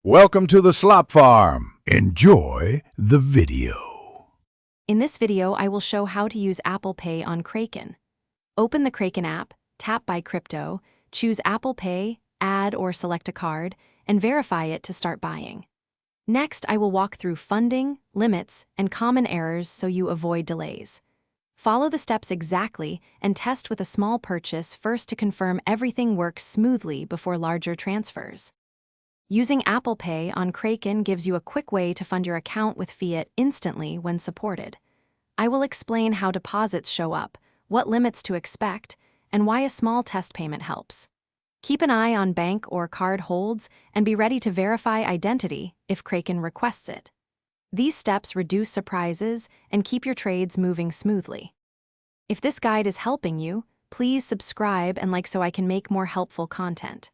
Welcome to the Slop Farm. Enjoy the video. In this video, I will show how to use Apple Pay on Kraken. Open the Kraken app, tap Buy Crypto, choose Apple Pay, add or select a card, and verify it to start buying. Next, I will walk through funding, limits, and common errors so you avoid delays. Follow the steps exactly and test with a small purchase first to confirm everything works smoothly before larger transfers. Using Apple Pay on Kraken gives you a quick way to fund your account with fiat instantly when supported. I will explain how deposits show up, what limits to expect, and why a small test payment helps. Keep an eye on bank or card holds and be ready to verify identity if Kraken requests it. These steps reduce surprises and keep your trades moving smoothly. If this guide is helping you, please subscribe and like so I can make more helpful content.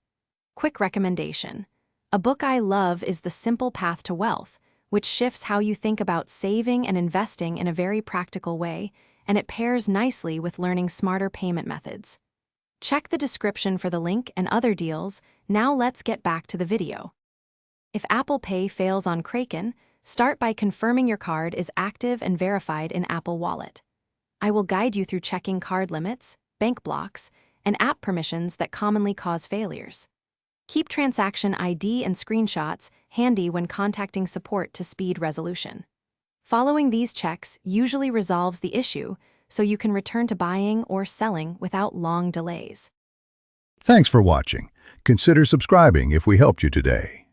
Quick recommendation. A book I love is The Simple Path to Wealth, which shifts how you think about saving and investing in a very practical way, and it pairs nicely with learning smarter payment methods. Check the description for the link and other deals. Now let's get back to the video. If Apple Pay fails on Kraken, start by confirming your card is active and verified in Apple Wallet. I will guide you through checking card limits, bank blocks, and app permissions that commonly cause failures. Keep transaction ID and screenshots handy when contacting support to speed resolution. Following these checks usually resolves the issue, so you can return to buying or selling without long delays. Thanks for watching. Consider subscribing if we helped you today.